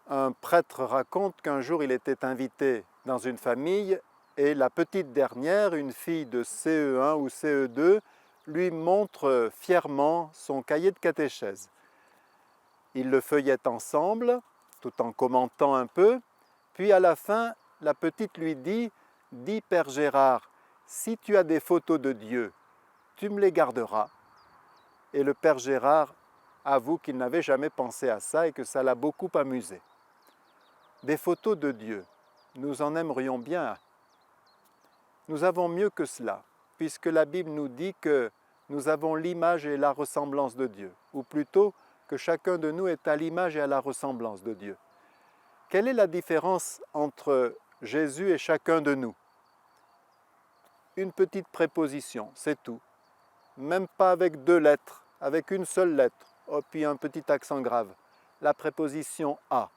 Un prêtre raconte qu'un jour il était invité dans une famille et la petite dernière, une fille de CE1 ou CE2, lui montre fièrement son cahier de catéchèse. Ils le feuillettent ensemble, tout en commentant un peu, puis à la fin, la petite lui dit « Dis Père Gérard, si tu as des photos de Dieu, tu me les garderas ». Et le Père Gérard avoue qu'il n'avait jamais pensé à ça et que ça l'a beaucoup amusé. Des photos de Dieu, nous en aimerions bien. Nous avons mieux que cela, puisque la Bible nous dit que nous avons l'image et la ressemblance de Dieu, ou plutôt que chacun de nous est à l'image et à la ressemblance de Dieu. Quelle est la différence entre Jésus et chacun de nous? Une petite préposition, c'est tout. Même pas avec deux lettres, avec une seule lettre, puis un petit accent grave. La préposition « à ».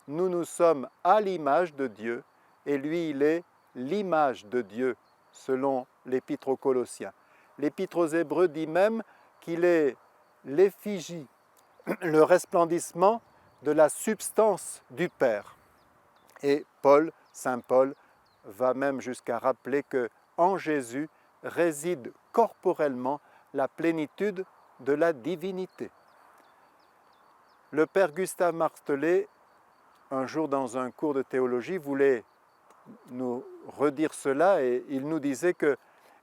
Nous sommes à l'image de Dieu et lui, il est l'image de Dieu, selon l'Épître aux Colossiens. L'Épître aux Hébreux dit même qu'il est l'effigie, le resplendissement de la substance du Père. Et saint Paul, va même jusqu'à rappeler qu'en Jésus réside corporellement la plénitude de la divinité. Le Père Gustave Martelet, un jour dans un cours de théologie, voulait nous redire cela et il nous disait que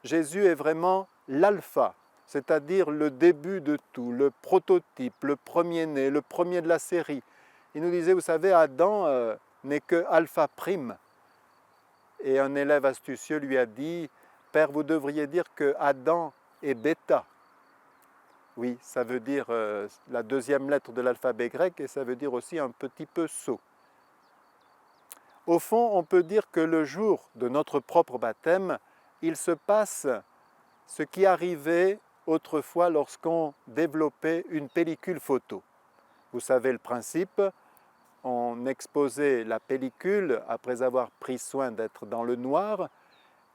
Jésus est vraiment l'alpha, c'est-à-dire le début de tout, le prototype, le premier-né, le premier de la série. Il nous disait, vous savez, Adam n'est que alpha prime. Et un élève astucieux lui a dit, Père, vous devriez dire que Adam est bêta. Oui, ça veut dire la deuxième lettre de l'alphabet grec et ça veut dire aussi un petit peu sot. Au fond, on peut dire que le jour de notre propre baptême, il se passe ce qui arrivait autrefois lorsqu'on développait une pellicule photo. Vous savez le principe, on exposait la pellicule après avoir pris soin d'être dans le noir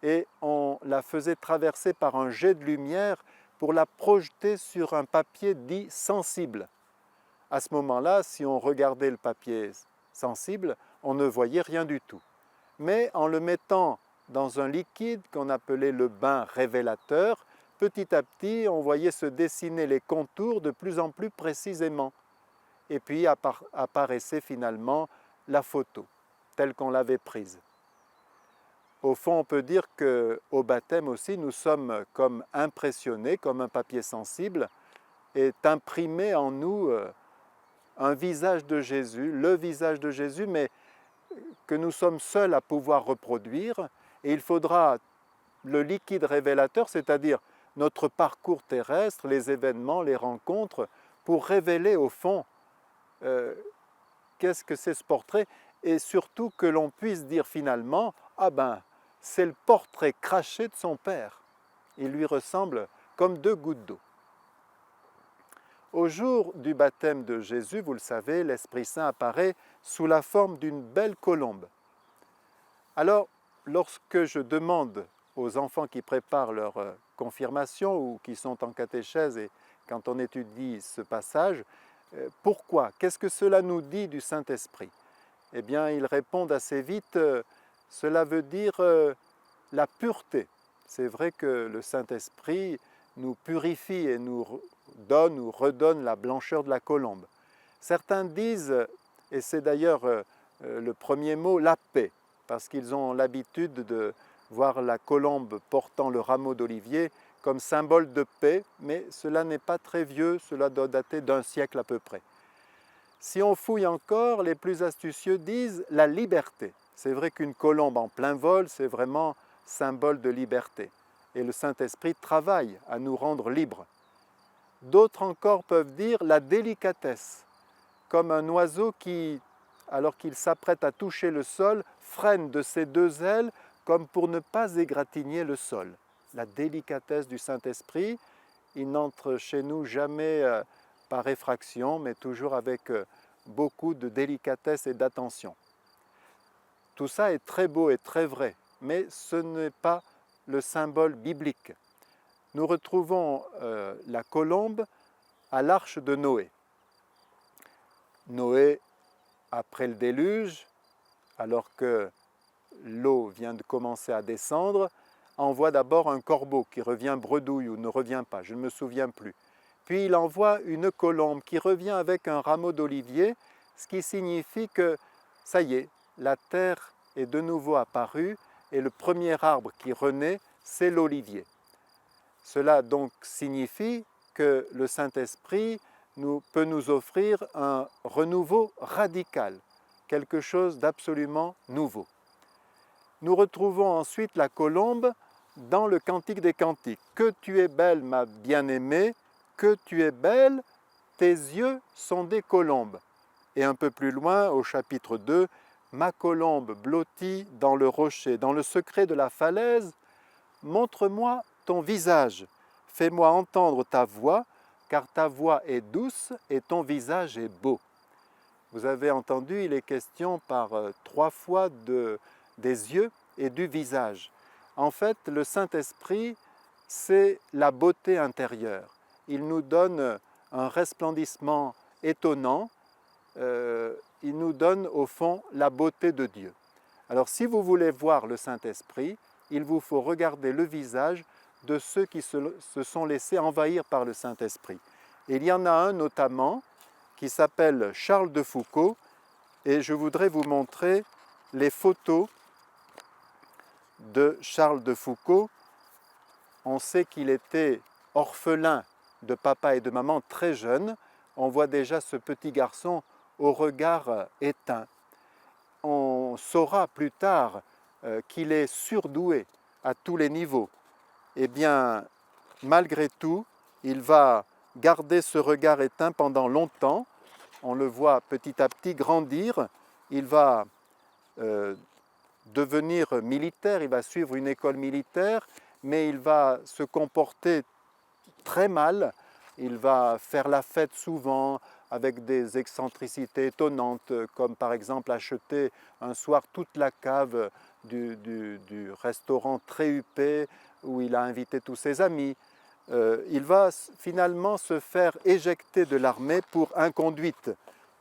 et on la faisait traverser par un jet de lumière pour la projeter sur un papier dit sensible. À ce moment-là, si on regardait le papier sensible, on ne voyait rien du tout. Mais en le mettant dans un liquide qu'on appelait le bain révélateur, petit à petit, on voyait se dessiner les contours de plus en plus précisément. Et puis apparaissait finalement la photo, telle qu'on l'avait prise. Au fond, on peut dire qu'au baptême aussi, nous sommes comme impressionnés, comme un papier sensible, est imprimé en nous un visage de Jésus, le visage de Jésus, mais que nous sommes seuls à pouvoir reproduire. Et il faudra le liquide révélateur, c'est-à-dire notre parcours terrestre, les événements, les rencontres, pour révéler au fond qu'est-ce que c'est ce portrait, et surtout que l'on puisse dire finalement, ah ben, c'est le portrait craché de son Père. Il lui ressemble comme deux gouttes d'eau. Au jour du baptême de Jésus, vous le savez, l'Esprit Saint apparaît sous la forme d'une belle colombe. Alors, lorsque je demande aux enfants qui préparent leur confirmation ou qui sont en catéchèse et quand on étudie ce passage, pourquoi? Qu'est-ce que cela nous dit du Saint-Esprit? Eh bien, ils répondent assez vite, cela veut dire la pureté. C'est vrai que le Saint-Esprit nous purifie et nous donne ou redonne la blancheur de la colombe. Certains disent, et c'est d'ailleurs le premier mot, la paix, parce qu'ils ont l'habitude de voir la colombe portant le rameau d'olivier comme symbole de paix, mais cela n'est pas très vieux, cela doit dater d'un siècle à peu près. Si on fouille encore, les plus astucieux disent la liberté. C'est vrai qu'une colombe en plein vol, c'est vraiment symbole de liberté. Et le Saint-Esprit travaille à nous rendre libres. D'autres encore peuvent dire la délicatesse, comme un oiseau qui, alors qu'il s'apprête à toucher le sol, freine de ses deux ailes comme pour ne pas égratigner le sol. La délicatesse du Saint-Esprit, il n'entre chez nous jamais par effraction, mais toujours avec beaucoup de délicatesse et d'attention. Tout ça est très beau et très vrai, mais ce n'est pas le symbole biblique. Nous retrouvons la colombe à l'arche de Noé. Noé après le déluge, alors que l'eau vient de commencer à descendre, envoie d'abord un corbeau qui revient bredouille ou ne revient pas, je ne me souviens plus. Puis il envoie une colombe qui revient avec un rameau d'olivier, ce qui signifie que ça y est, la terre est de nouveau apparue et le premier arbre qui renaît, c'est l'olivier. Cela donc signifie que le Saint-Esprit peut nous offrir un renouveau radical, quelque chose d'absolument nouveau. Nous retrouvons ensuite la colombe dans le Cantique des Cantiques. « Que tu es belle, ma bien-aimée, que tu es belle, tes yeux sont des colombes. » Et un peu plus loin, au chapitre 2, « Ma colombe blottie dans le rocher, dans le secret de la falaise, montre-moi ton visage, fais-moi entendre ta voix, car ta voix est douce et ton visage est beau. » Vous avez entendu, il est question par 3 fois des yeux et du visage. En fait, le Saint-Esprit, c'est la beauté intérieure. Il nous donne un resplendissement étonnant, il nous donne au fond la beauté de Dieu. Alors si vous voulez voir le Saint-Esprit, il vous faut regarder le visage de ceux qui se sont laissés envahir par le Saint-Esprit. Et il y en a un notamment qui s'appelle Charles de Foucauld, et je voudrais vous montrer les photos de Charles de Foucauld. On sait qu'il était orphelin de papa et de maman très jeune. On voit déjà ce petit garçon au regard éteint. On saura plus tard qu'il est surdoué à tous les niveaux. Eh bien, malgré tout, il va garder ce regard éteint pendant longtemps. On le voit petit à petit grandir. Il va devenir militaire, il va suivre une école militaire, mais il va se comporter très mal. Il va faire la fête souvent avec des excentricités étonnantes, comme par exemple acheter un soir toute la cave du restaurant très huppé où il a invité tous ses amis. Il va finalement se faire éjecter de l'armée pour inconduite.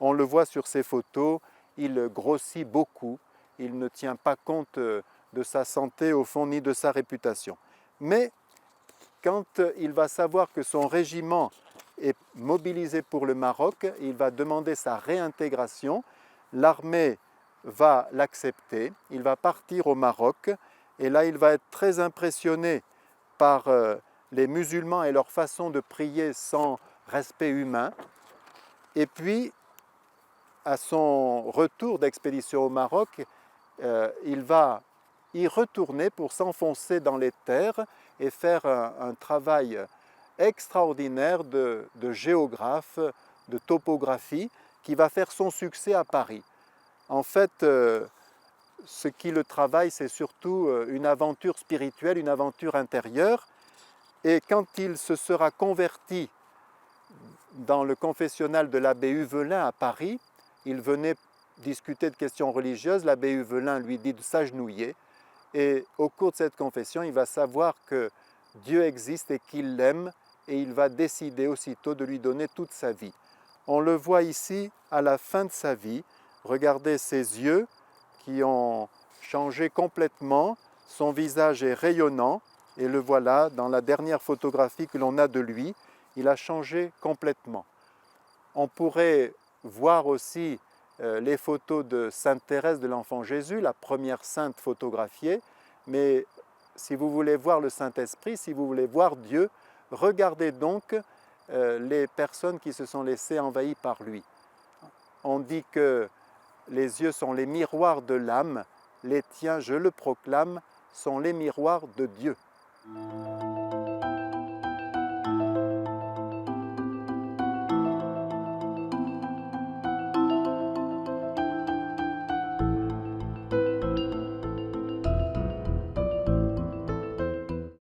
On le voit sur ces photos, il grossit beaucoup, il ne tient pas compte de sa santé au fond ni de sa réputation. Mais quand il va savoir que son régiment est mobilisé pour le Maroc, il va demander sa réintégration, l'armée va l'accepter, il va partir au Maroc et là il va être très impressionné par les musulmans et leur façon de prier sans respect humain. Et puis, à son retour d'expédition au Maroc, il va y retourner pour s'enfoncer dans les terres et faire un travail extraordinaire de géographe, de topographie, qui va faire son succès à Paris. En fait, ce qui le travaille, c'est surtout une aventure spirituelle, une aventure intérieure. Et quand il se sera converti dans le confessionnal de l'abbé Huvelin à Paris, il venait discuter de questions religieuses, l'abbé Huvelin lui dit de s'agenouiller, et au cours de cette confession, il va savoir que Dieu existe et qu'il l'aime, et il va décider aussitôt de lui donner toute sa vie. On le voit ici à la fin de sa vie, regardez ses yeux qui ont changé complètement, son visage est rayonnant, et le voilà dans la dernière photographie que l'on a de lui, il a changé complètement. On pourrait voir aussi les photos de Sainte Thérèse de l'Enfant Jésus, la première sainte photographiée, mais si vous voulez voir le Saint-Esprit, si vous voulez voir Dieu, regardez donc les personnes qui se sont laissées envahir par lui. On dit que les yeux sont les miroirs de l'âme, les tiens, je le proclame, sont les miroirs de Dieu.